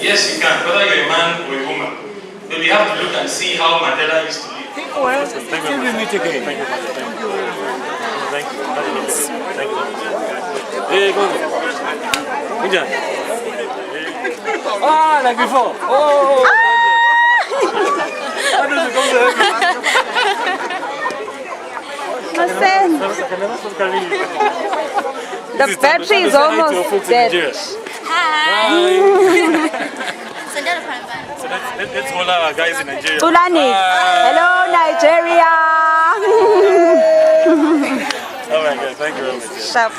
Yes, you can, whether you're a man or a woman. Then we have to look and see how Mandela used to live. Well, thank you. Thank you. Thank you. Thank you. Hey, go on. Ah, like before. Oh. The battery is almost dead. Hi. So let's all our guys in Nigeria. Tulani. Hello, Nigeria. Oh my God, thank you very much. Sharp.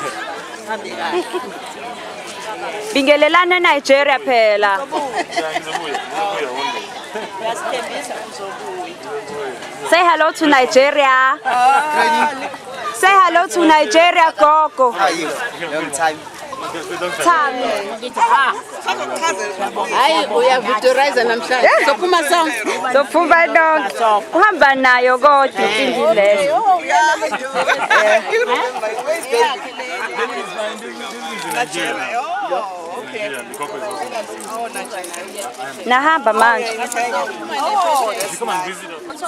Bingelelana Nigeria phela. Say hello to Nigeria. Say hello to Nigeria, Gogo. How are you? Long time. Hayi uyavictorize namhlanje. Sophuma sonke. Sophuma lonke. Uhamba nayo kodwa insimbi leyo. Nahamba manje.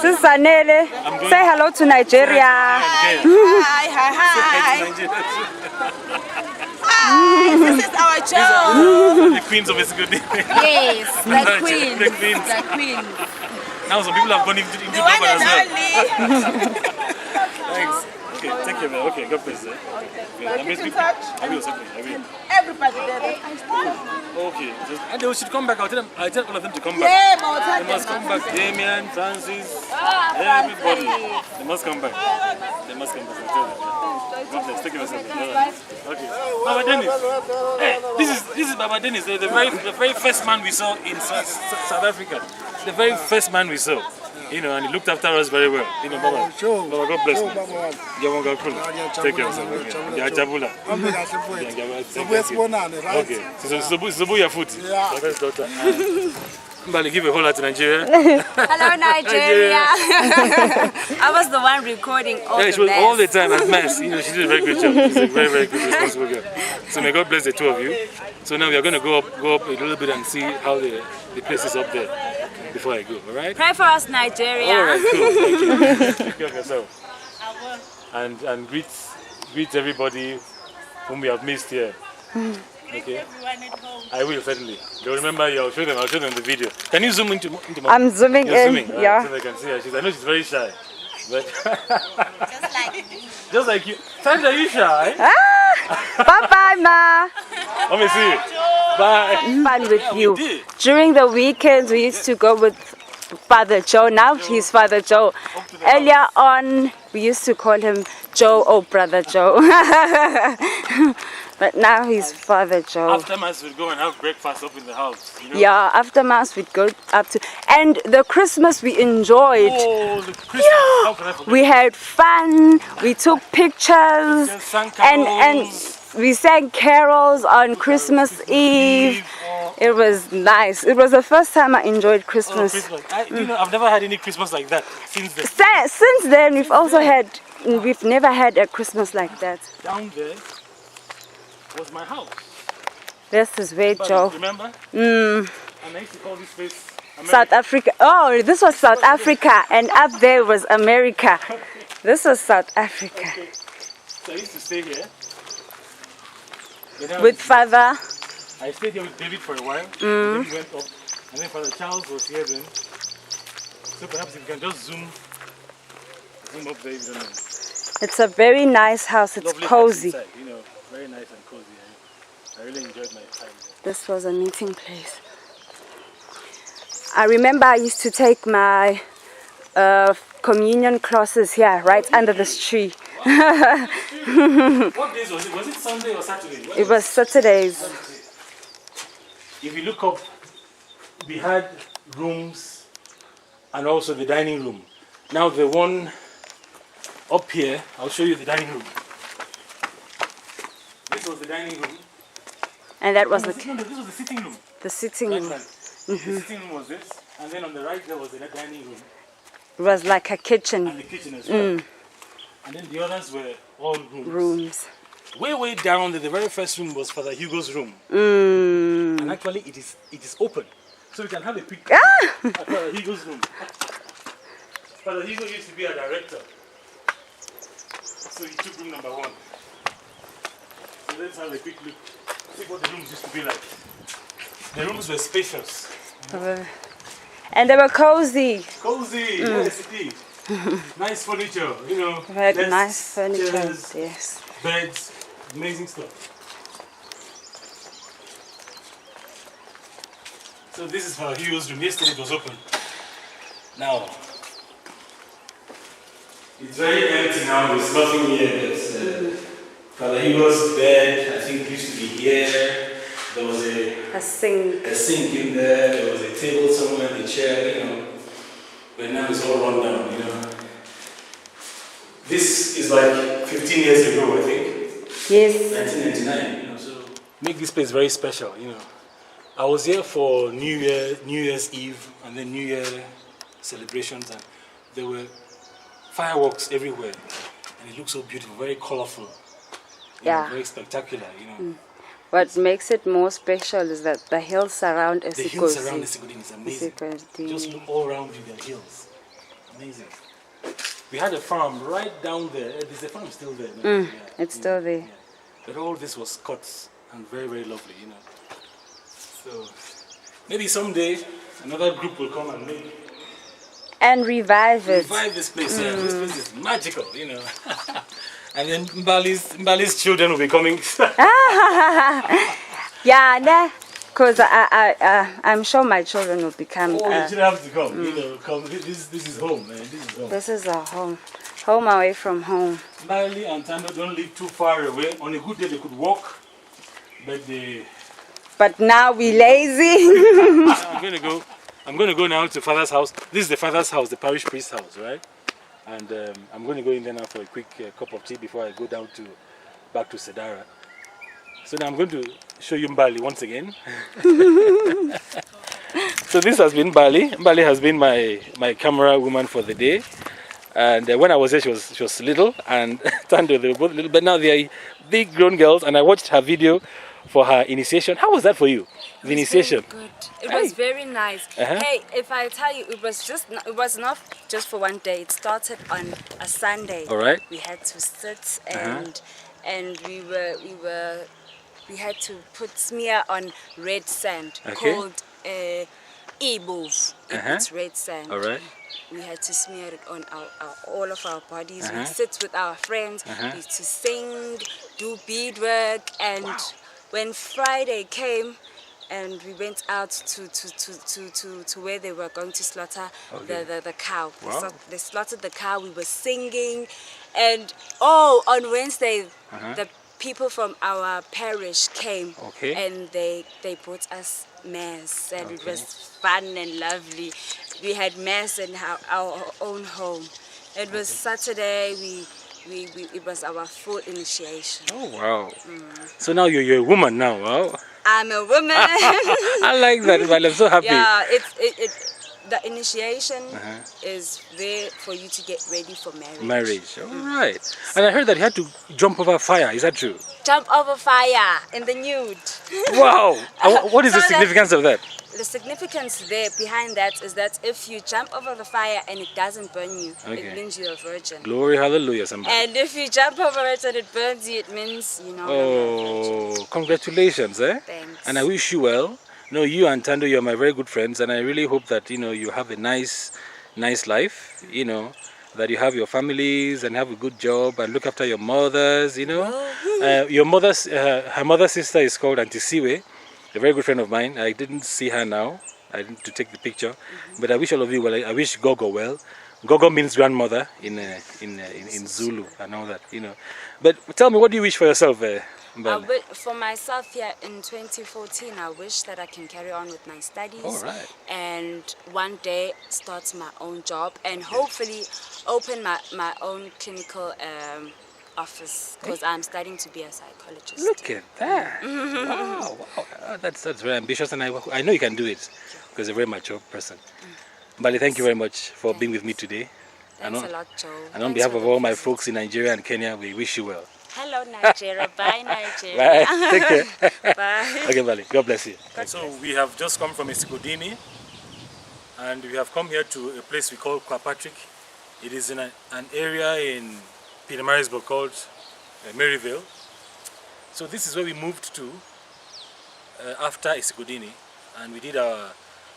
Sisanele. Say hello to Nigeria. Hi. This is our Joe. The queens of Esigodini. Yes, the queen. The queens. The queen. Now some people have gone into The Baba one as and well. only. Thanks. Okay, take care, man. Okay, God bless you. Okay, Keep in touch. I will, certainly. I will. Everybody there. Okay. And they should come back. I'll tell all of them to come Yeah, back. but They must come back. Damien, Francis, everybody. They must come back. They must come back. I'll tell them. God bless. Take care of yourself. All right. Okay. Baba Dennis. Hey, this is Baba Dennis, the very first man we saw in South Africa. The very first man we saw. You know, and he looked after us very well. You know, Baba. Sure. Baba, God bless you. Take care of yourself. Yeah, Jabula. Okay. So Zubu your foot. Yeah. So that's daughter. Mbali, give a whole lot to Nigeria. Hello, Nigeria. I was the one recording all Yeah, the she was mess. all the time at mass. You know, she did a very good job. She's a very, very good, responsible girl. So may God bless the two of you. So now we are going to go up a little bit and see how the place is up there before I go. All right? Pray for us, Nigeria. All right, cool. Thank you. Take care of yourself. And greet everybody whom we have missed here. Okay. I will certainly. They'll remember you. I'll show them the video. Can you zoom into my? I'm zooming You're in. zooming, right, Yeah. so they can see her. I know she's very shy. But Just like me. just like you. Sandra, are you shy? Bye bye, Ma. Let me see you. Bye. Fun with you. did. During the weekends, we used to go with Father Joe. Now he's Father Joe. Earlier on, we used to call him Joe or Brother Joe. But now he's Father Joe. After mass, we'll go and have breakfast up in the house. You know? Yeah, after Mass we'd go up to... And the Christmas we enjoyed. Oh, the Christmas. How can I forget? We had fun, we took pictures, just sang and carols. we sang carols on Christmas Eve. Oh, It was nice. It was the first time I enjoyed Christmas. Christmas. You know, I've never had any Christmas like that since then. Since then, we've never had a Christmas like that. Down there was my house. This is where Joe. Remember? Mm, And I used to call this place America. South Africa. Oh, this was South Africa, and up there was America. This was South Africa. Okay. So I used to stay here. Then With Father. I stayed here with David for a while. Then he went up. And then Father Charles was here then. So perhaps if you can just zoom up there, you don't know. It's a very nice house. It's Lovely cozy. house inside, you know, very nice and cozy. I really enjoyed my time there. This was a meeting place. I remember I used to take my communion crosses here, right under this tree. What days was it? Was it Sunday or Saturday? It was Saturdays. If you look up, we had rooms and also the dining room. Now the one up here, I'll show you the dining room. This was the dining room. And that was This was the sitting room. the sitting Right room. side. The sitting room was this, and then on the right there was the dining room It was like a and kitchen the kitchen as well. And then the others were all rooms. rooms. Way down, the very first room was Father Hugo's room. Mm. and actually it is open, so we can have a quick Ah! at Father Higo's room. Father Higo used to be a director, so he took room number 1. So let's have a quick look, see what the rooms used to be like. The rooms were spacious. And they were cozy. Cozy, yes indeed. Nice furniture, you know. We had desks, nice furniture, chairs, yes. beds, amazing stuff. So this is Father Hugh's room. Yesterday it was open. Now, it's very empty now. There's nothing here. But Father Hugh's bed, I think, used to be here. There was A sink. a sink in there. There was a table somewhere, the chair, you know. But now it's all run down, you know. This is like 15 years ago, I think. Yes. 1999, you know. So make this place very special, you know. I was here for New Year's Eve, and then New Year celebrations, and there were fireworks everywhere, and it looked so beautiful, very colorful, you know, very spectacular, you know. What makes it more special is that the hills surround Esigodini. The hills around Esigodini is amazing. Just look all around you, there are hills. Amazing. We had a farm right down there. Is the farm still there? No? Yeah. It's still there. Yeah. But all this was cut and very, very lovely, you know. So maybe someday another group will come and And revive it. revive this place. Yeah. This place is magical, you know. And then Mbali's children will be coming. Yeah, because I'm sure my children will become. Oh, you should have to come. You know, come. This is home, man. This is home. This is a home away from home. Mbali and Tando don't live too far away. On a good day they could walk, but now we lazy. I'm gonna go now to Father's house. This is the Father's house, the parish priest's house, right? And I'm going to go in there now for a quick cup of tea before I go down back to Sedara. So now I'm going to show you Mbali once again. So this has been Mbali. Mbali has been my camera woman for the day. And when I was there, she was little, and Tando, they were both little, but now they are big grown girls. And I watched her video for her initiation. How was that for you? The initiation? Good. It was very nice. Hey, if I tell you, it was not just for one day. It started on a Sunday. All right. We had to sit and we had to put smear on red sand called ebov. It's red sand. All right. We had to smear it on all of our bodies. We sit with our friends. We used to sing, do beadwork, and when Friday came, and we went out to where they were going to slaughter the cow. Wow. They slaughtered the cow. We were singing, and on Wednesday, the people from our parish came, and they brought us mass, and it was fun and lovely. We had mass in our own home. It was Saturday. It was our full initiation. Oh wow! So now you're a woman now, wow! I'm a woman. I like that. Well, I'm so happy. Yeah, the initiation is there for you to get ready for marriage. Marriage, all right. And I heard that you had to jump over fire. Is that true? Jump over fire in the nude. Wow! What is the significance of that? The significance there behind that is that if you jump over the fire and it doesn't burn you, it means you're a virgin. Glory, hallelujah, somebody. And if you jump over it and it burns you, it means you know. Oh, congratulations, eh? Thanks. And I wish you well. No, you and Tando, you're my very good friends, and I really hope that you have a nice life. That you have your families and have a good job and look after your mothers. Your mother's her mother's sister is called Auntie Siwe, a very good friend of mine. I didn't see her now. I didn't to take the picture, but I wish all of you well. I wish Gogo well. Gogo means grandmother in Zulu and all that. But tell me, what do you wish for yourself? For myself here in 2014, I wish that I can carry on with my studies. All right. And one day start my own job and hopefully open my own clinical office, because I'm studying to be a psychologist. Look at that. Wow. That's very ambitious, and I know you can do it because you're a very mature person. Mbali, thank you very much for being with me today. Thanks a lot, Joe. And on behalf of all my folks in Nigeria and Kenya, we wish you well. Hello, Nigeria. Bye, Nigeria. Bye. Take care. Bye. Okay, Bali. God bless you. God So bless. we have just come from Esigodini, and we have come here to a place we call Kwapatrick. It is in an area in Pietermaritzburg called Maryville. So this is where we moved to after Esigodini, and we did our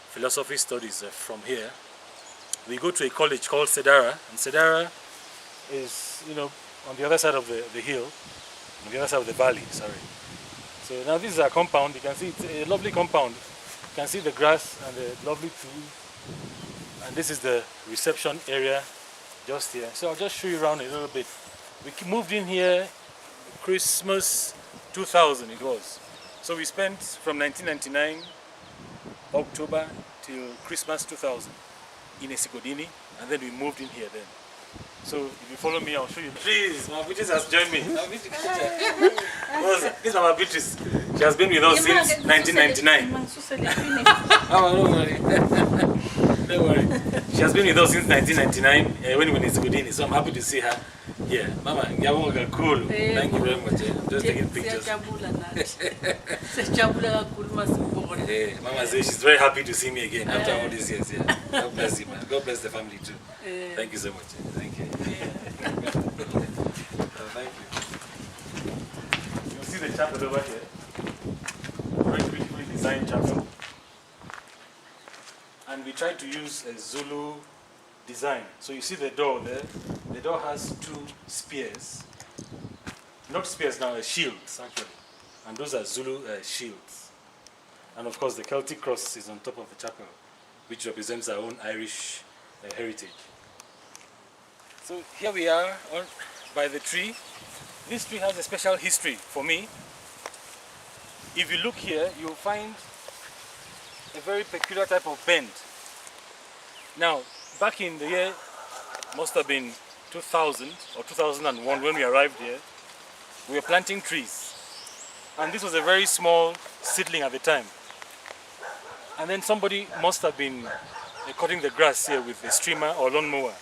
philosophy studies from here. We go to a college called Sedara, and Sedara is, on the other side of the hill, on the other side of the valley, sorry. So now this is our compound. You can see it's a lovely compound. You can see the grass and the lovely trees. And this is the reception area just here. So I'll just show you around a little bit. We moved in here Christmas 2000 it was. So we spent from 1999 October till Christmas 2000 in Esigodini, and then we moved in here then. So if you follow me, I'll show you. Please, Mama Beatrice has joined me. This is Mama Beatrice. She has been with us since 1999. Oh, don't worry. Don't worry. She has been with us since 1999 when we were in Esigodini, so I'm happy to see her. Yeah, Mama, you're cool. Thank you very much. I'm just taking pictures. Mama says she's very happy to see me again after all these years. Yeah. God bless you, man. God bless the family too. Thank you so much. Thank you. Thank you. You'll see the chapel over here. Very beautifully designed chapel. And we tried to use a Zulu design. So you see the door there. The door has two spears. Not spears now, shields actually. And those are Zulu shields. And of course the Celtic cross is on top of the chapel, which represents our own Irish heritage. So here we are by the tree. This tree has a special history for me. If you look here, you'll find a very peculiar type of bend. Now, back in the year, must have been 2000 or 2001 when we arrived here, we were planting trees. And this was a very small seedling at the time. And then somebody must have been cutting the grass here with a streamer or lawnmower.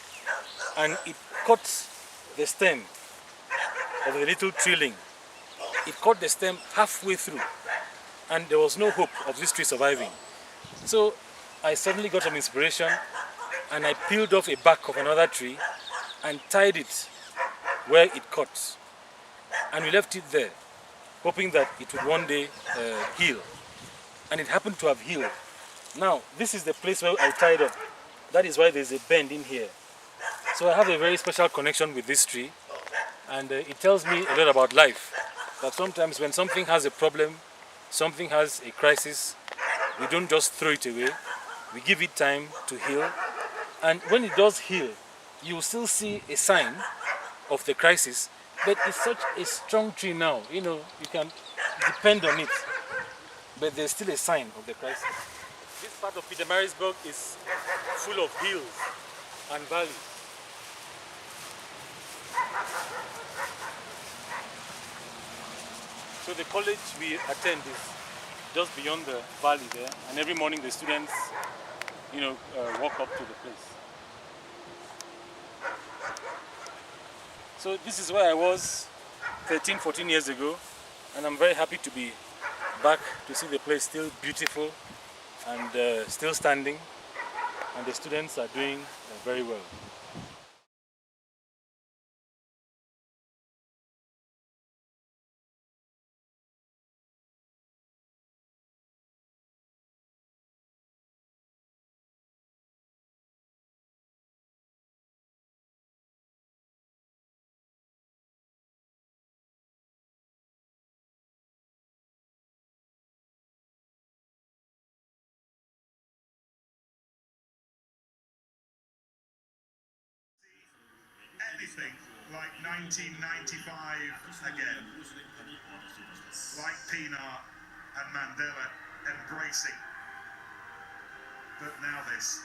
And it cut the stem of the little treeling. It cut the stem halfway through. And there was no hope of this tree surviving. So I suddenly got some inspiration and I peeled off a bark of another tree and tied it where it cut. And we left it there, hoping that it would one day heal. And it happened to have healed. Now, this is the place where I tied up. That is why there's a bend in here. So I have a very special connection with this tree. And it tells me a lot about life. That sometimes when something has a problem, something has a crisis, we don't just throw it away. We give it time to heal. And when it does heal, you will still see a sign of the crisis. But it's such a strong tree now, you can depend on it. But there's still a sign of the crisis. This part of Pietermaritzburg is full of hills and valleys. So the college we attend is just beyond the valley there, and every morning the students, walk up to the place. So this is where I was 13, 14 years ago, and I'm very happy to be back to see the place still beautiful and still standing, and the students are doing very well. Anything like 1995 again, like Pienaar and Mandela embracing. But now this,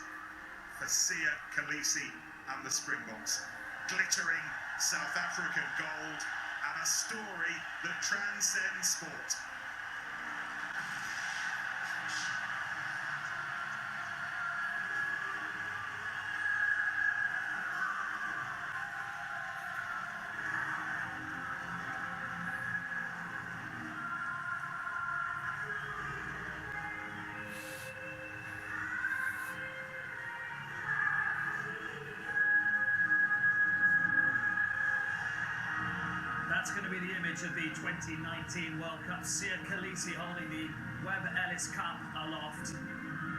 for Siya Kolisi and the Springboks, glittering South African gold and a story that transcends sport. stage of the 2019 World Cup. Sia Khaleesi holding the Webb Ellis Cup aloft.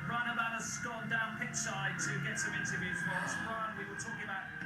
Brian Abana's gone down pitch side to get some interviews for us. Brian, we were talking about